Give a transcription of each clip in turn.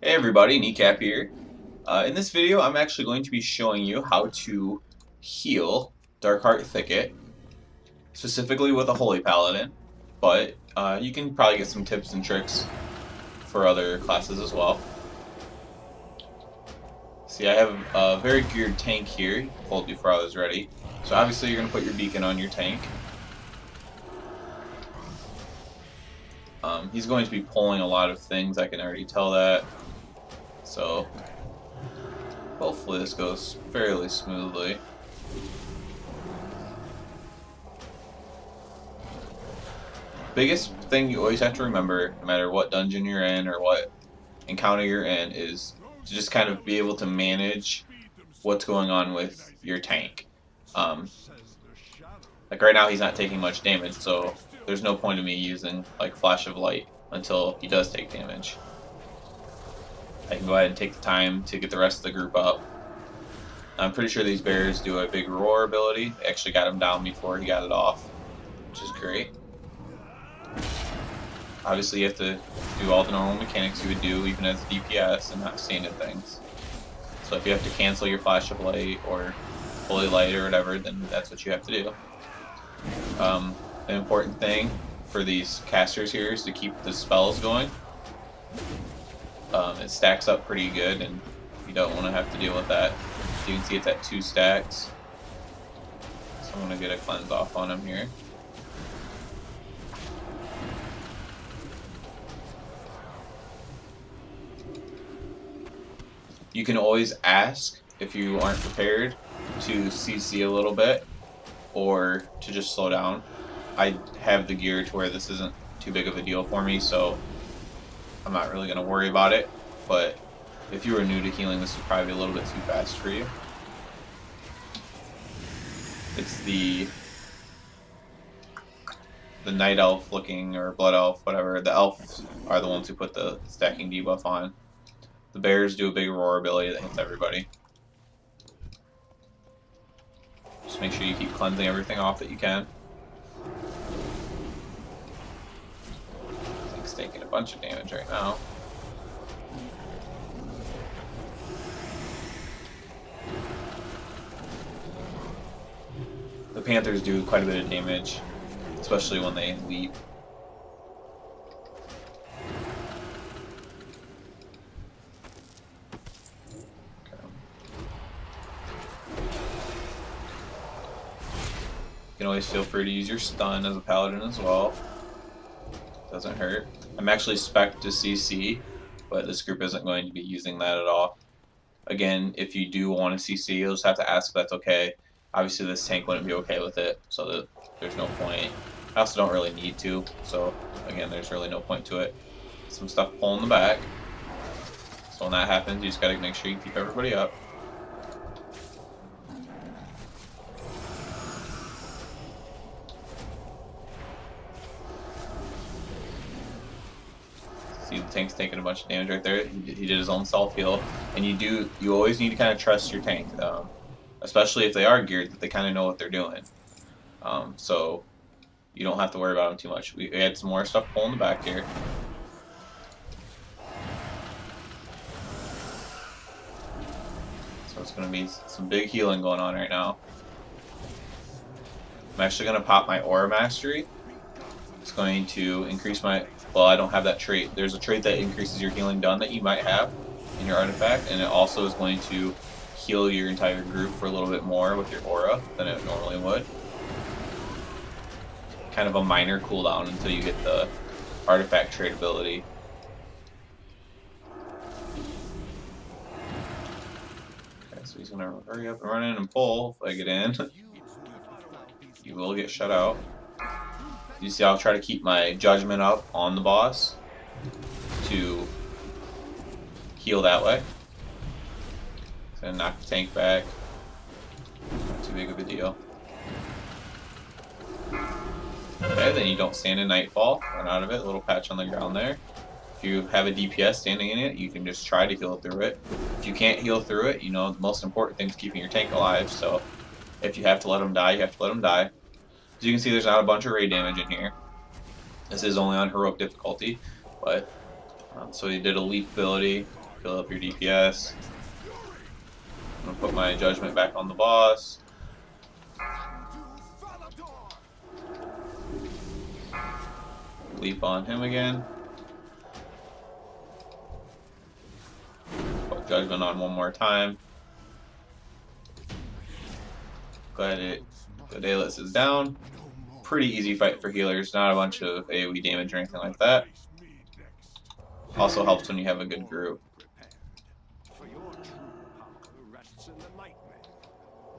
Hey everybody, Kneecap here. In this video, I'm actually going to be showing you how to heal Darkheart Thicket, specifically with a Holy Paladin, but you can probably get some tips and tricks for other classes as well. See, I have a very geared tank here. You pulled before I was ready. So obviously you're going to put your beacon on your tank. He's going to be pulling a lot of things, I can already tell that. So hopefully this goes fairly smoothly. Biggest thing you always have to remember, no matter what dungeon you're in or what encounter you're in, is to just kind of be able to manage what's going on with your tank. Um, like right now, he's not taking much damage, so there's no point in me using like Flash of Light until he does take damage. I can go ahead and take the time to get the rest of the group up. I'm pretty sure these bears do a big roar ability. They actually got him down before he got it off, which is great. Obviously, you have to do all the normal mechanics you would do even as a DPS and not standard things. So if you have to cancel your Flash of Light or Holy Light or whatever, then that's what you have to do. An important thing for these casters here is to keep the spells going. It stacks up pretty good, and you don't want to have to deal with that. You can see it's at 2 stacks. So I'm going to get a cleanse off on him here. You can always ask if you aren't prepared to CC a little bit or to just slow down. I have the gear to where this isn't too big of a deal for me, so I'm not really going to worry about it. But if you were new to healing, this would probably be a little bit too fast for you. It's the night elf looking, or blood elf, whatever. The elves are the ones who put the stacking debuff on. The bears do a big roar ability that hits everybody. Just make sure you keep cleansing everything off that you can. He's taking a bunch of damage right now. The panthers do quite a bit of damage, especially when they leap. You can always feel free to use your stun as a paladin as well. Doesn't hurt. I'm actually spec'd to CC, but this group isn't going to be using that at all. Again, if you do want to CC, you'll just have to ask if that's okay. Obviously, this tank wouldn't be okay with it, so that there's no point. I also don't really need to, so again, there's really no point to it. Some stuff pulling the back. So when that happens, you just gotta make sure you keep everybody up. See, the tank's taking a bunch of damage right there. He did his own self heal, and you always need to kind of trust your tank, especially if they are geared, that they kind of know what they're doing. So you don't have to worry about them too much. We had some more stuff pulling the back here. So it's going to be some big healing going on right now. I'm actually going to pop my Aura Mastery. It's going to increase my... Well, I don't have that trait. There's a trait that increases your healing done that you might have in your artifact, and it also is going to heal your entire group for a little bit more with your aura than it normally would. Kind of a minor cooldown until you get the artifact trait ability. Okay, so he's gonna hurry up and run in and pull if I get in. You will get shut out. You see, I'll try to keep my judgment up on the boss to heal that way. So knock the tank back. Not too big of a deal. Okay, then you don't stand in Nightfall. Run out of it. A little patch on the ground there. If you have a DPS standing in it, you can just try to heal through it. If you can't heal through it, you know, the most important thing is keeping your tank alive. So if you have to let them die, you have to let them die. As you can see, there's not a bunch of raid damage in here. This is only on heroic difficulty, but so he did a leap ability. Fill up your DPS. I'm gonna put my judgment back on the boss. Leap on him again. Put judgment on one more time. Glad Daedalus is down. Pretty easy fight for healers, not a bunch of AoE damage or anything like that. Also helps when you have a good group.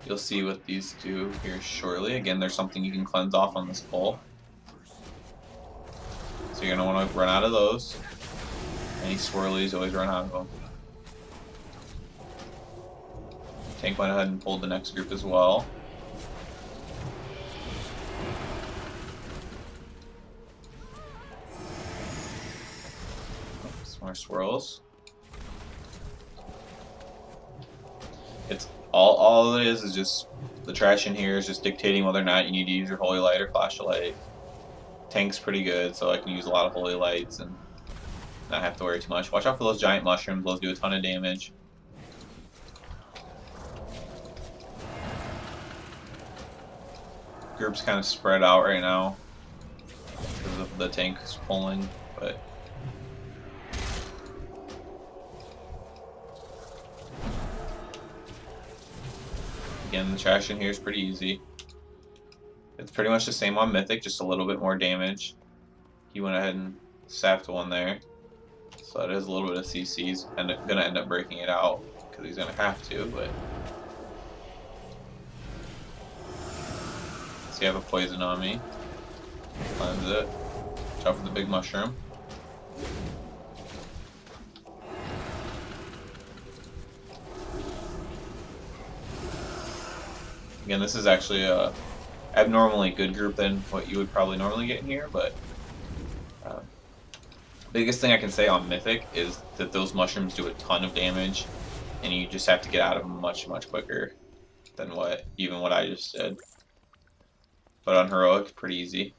You'll see what these do here shortly. Again, there's something you can cleanse off on this pole. So you're going to want to run out of those. Any swirlies, always run out of them. Tank went ahead and pulled the next group as well. Some more swirls. It's all it is just the trash in here is just dictating whether or not you need to use your holy light or flashlight. Tank's pretty good, so I can use a lot of holy lights and not have to worry too much. Watch out for those giant mushrooms; those do a ton of damage. Group's kind of spread out right now because of the tank's pulling, but. Again, the trash in here is pretty easy. It's pretty much the same on Mythic, just a little bit more damage. He went ahead and sapped one there. So that is a little bit of CC. He's gonna end up breaking it out, because he's gonna have to, but... See, I have a poison on me. Cleanse it. Watch out for the big mushroom. Again, this is actually a abnormally good group than what you would probably normally get in here, but biggest thing I can say on Mythic is that those mushrooms do a ton of damage, and you just have to get out of them much quicker than even what I just did. But on Heroic, pretty easy.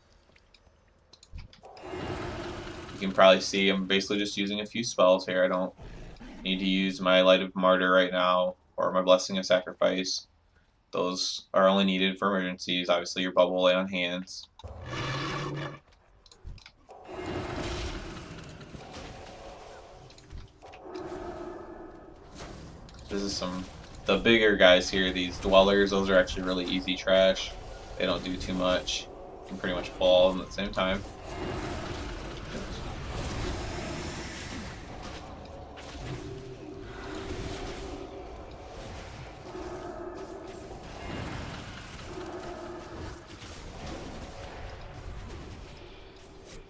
You can probably see I'm basically just using a few spells here. I don't need to use my Light of Martyr right now, or my Blessing of Sacrifice. Those are only needed for emergencies. Obviously, your bubble lay on hands. This is the bigger guys here, these dwellers, those are actually really easy trash. They don't do too much. You can pretty much pull all of them at the same time.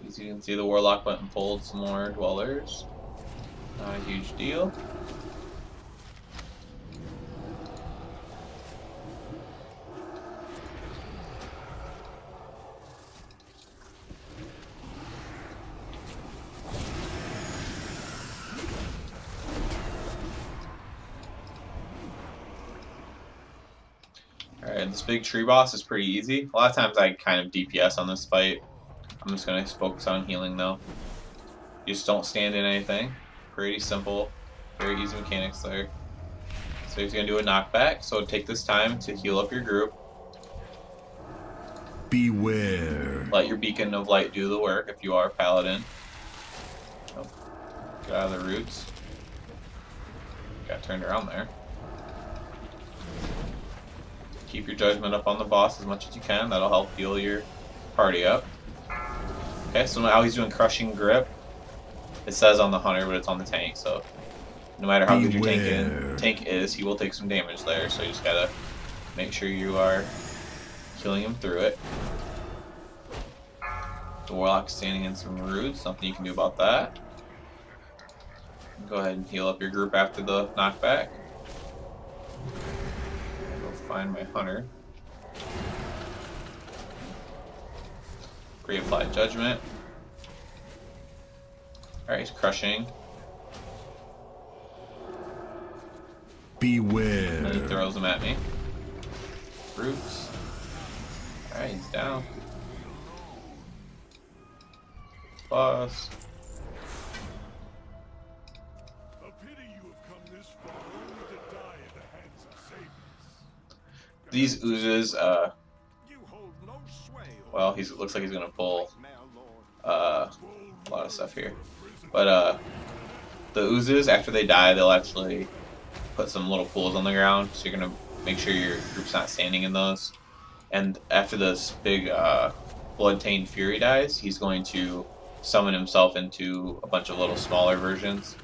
As you can see, the Warlock went and pulled some more dwellers. Not a huge deal. Alright, this big tree boss is pretty easy. A lot of times I kind of DPS on this fight. I'm just going to focus on healing though. You just don't stand in anything. Pretty simple. Very easy mechanics there. So he's going to do a knockback, so take this time to heal up your group. Beware. Let your beacon of light do the work if you are a paladin. Oh, get out of the roots. Got turned around there. Keep your judgment up on the boss as much as you can. That'll help heal your party up. Okay, so now he's doing crushing grip. It says on the hunter, but it's on the tank, so no matter how good your tank is, he will take some damage there, so you just gotta make sure you are killing him through it. The Warlock's standing in some roots, something you can do about that. Go ahead and heal up your group after the knockback. Go find my hunter. Reapply judgment. Alright, he's crushing. Beware. And then he throws them at me. Roots. Alright, he's down. Boss. These oozes, well, looks like he's gonna pull a lot of stuff here. But the oozes, after they die, they'll actually put some little pools on the ground, so you're gonna make sure your group's not standing in those. And after this big blood-tainted fury dies, he's going to summon himself into a bunch of little smaller versions.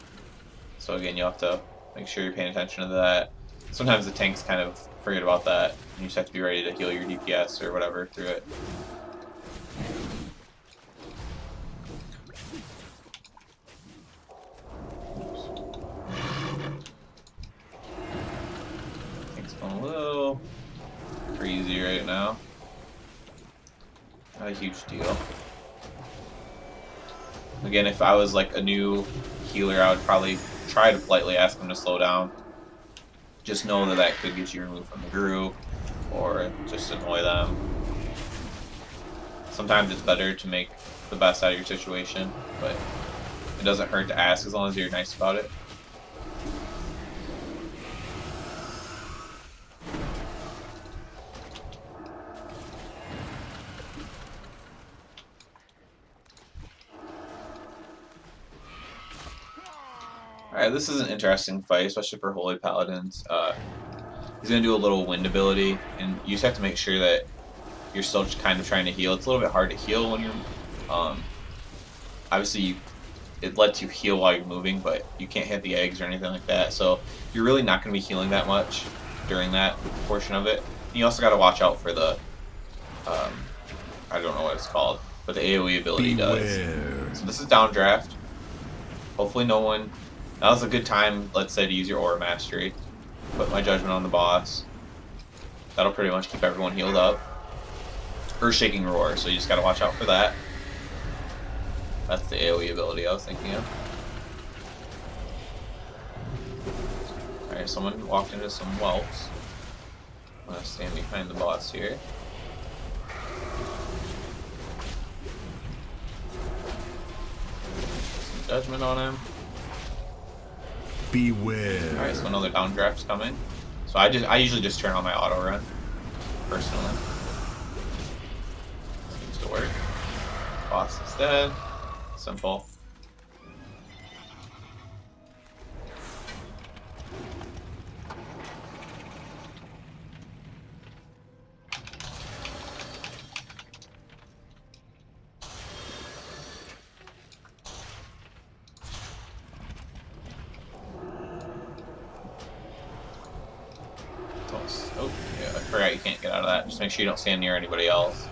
So again, you'll have to make sure you're paying attention to that. Sometimes the tanks kind of forget about that, and you just have to be ready to heal your DPS or whatever through it. It's going a little crazy right now. Not a huge deal. Again, if I was like a new healer, I would probably try to politely ask them to slow down. Just know that that could get you removed from the group, or just annoy them. Sometimes it's better to make the best out of your situation, but it doesn't hurt to ask as long as you're nice about it. Alright, this is an interesting fight, especially for Holy Paladins. He's going to do a little wind ability, and you just have to make sure that you're still kind of trying to heal. It's a little bit hard to heal when you're... obviously, it lets you heal while you're moving, but you can't hit the eggs or anything like that, so you're really not going to be healing that much during that portion of it. And you also got to watch out for the... I don't know what it's called, but the AoE ability does. So this is downdraft. Hopefully no one... Now's a good time, let's say, to use your Aura Mastery. Put my Judgment on the boss. That'll pretty much keep everyone healed up. Earth-Shaking Roar, so you just gotta watch out for that. That's the AoE ability I was thinking of. Alright, someone walked into some whelps. I'm gonna stand behind the boss here. Some Judgment on him. Beware. Alright, so another downdraft's coming. So I usually just turn on my auto run, personally. Seems to work. Boss is dead. Simple. Oh, yeah, I forgot you can't get out of that. Just make sure you don't stand near anybody else.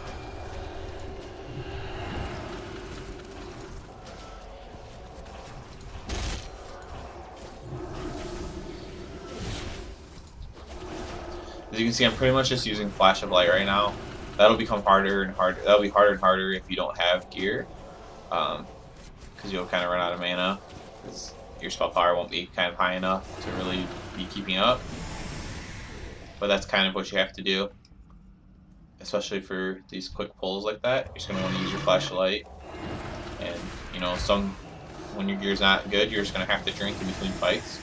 As you can see, I'm pretty much just using Flash of Light right now. That'll become harder and harder. That'll be harder and harder if you don't have gear, because you'll kind of run out of mana. Because your spell power won't be kind of high enough to really be keeping up. But that's kind of what you have to do, especially for these quick pulls like that. You're just going to want to use your flashlight, and you know, when your gear's not good, you're just going to have to drink in between fights,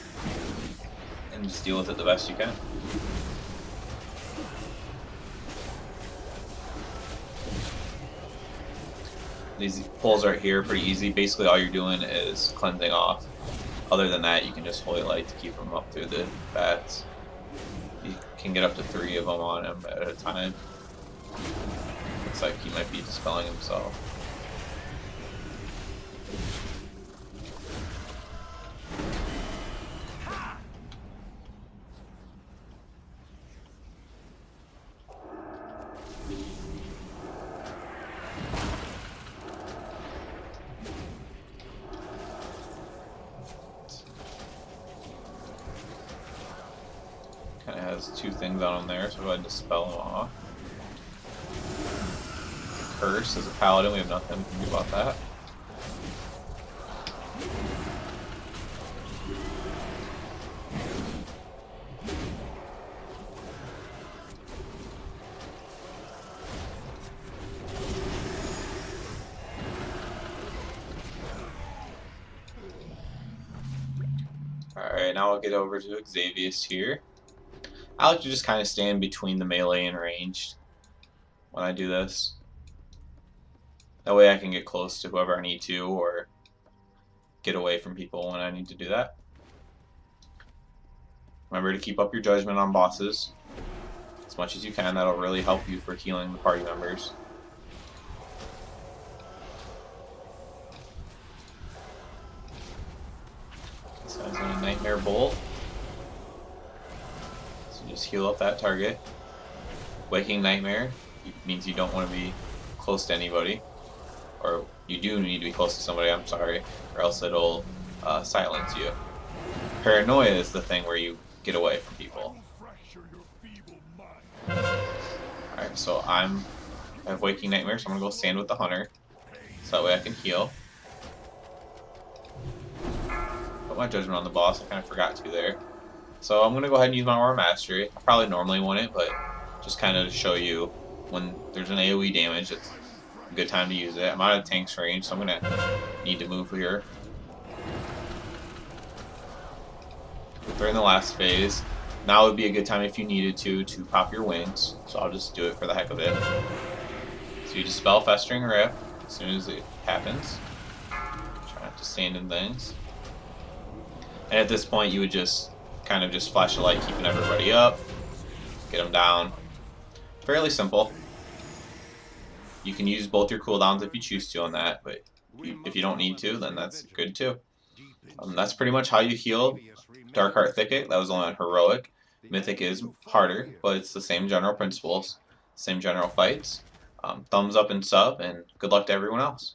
and just deal with it the best you can. These pulls right here are pretty easy. Basically all you're doing is cleansing off. Other than that, you can just Holy Light to keep them up through the bats. You can get up to 3 of them on him at a time. Looks like he might be dispelling himself. Kind of has 2 things on him there, so go ahead and dispel him off. Curse as a paladin, we have nothing we can do about that. Alright, now I'll get over to Xavius here. I like to just kind of stand between the melee and ranged when I do this. That way I can get close to whoever I need to, or get away from people when I need to do that. Remember to keep up your judgment on bosses as much as you can. That'll really help you for healing the party members. This guy's in a Nightmare Bolt. So just heal up that target. Waking Nightmare means you don't want to be close to anybody. Or you do need to be close to somebody, I'm sorry, or else it'll silence you. Paranoia is the thing where you get away from people. Alright, so I have Waking Nightmare, so I'm going to go stand with the Hunter, so that way I can heal. Put my Judgment on the boss, I kind of forgot to there. So I'm going to go ahead and use my Aura Mastery. I probably normally wouldn't, but just kind of to show you when there's an AoE damage, it's a good time to use it. I'm out of tank's range, so I'm going to need to move here. During the last phase, now would be a good time if you needed to pop your wings, so I'll just do it for the heck of it. So you dispel Festering Rift as soon as it happens. Try not to stand in things. And at this point you would just kind of just flash a light, keeping everybody up, get them down. Fairly simple. You can use both your cooldowns if you choose to on that, but if you don't need to, then that's good too. That's pretty much how you heal Darkheart Thicket. That was only on Heroic. Mythic is harder, but it's the same general principles, same general fights. Thumbs up and sub, and good luck to everyone else.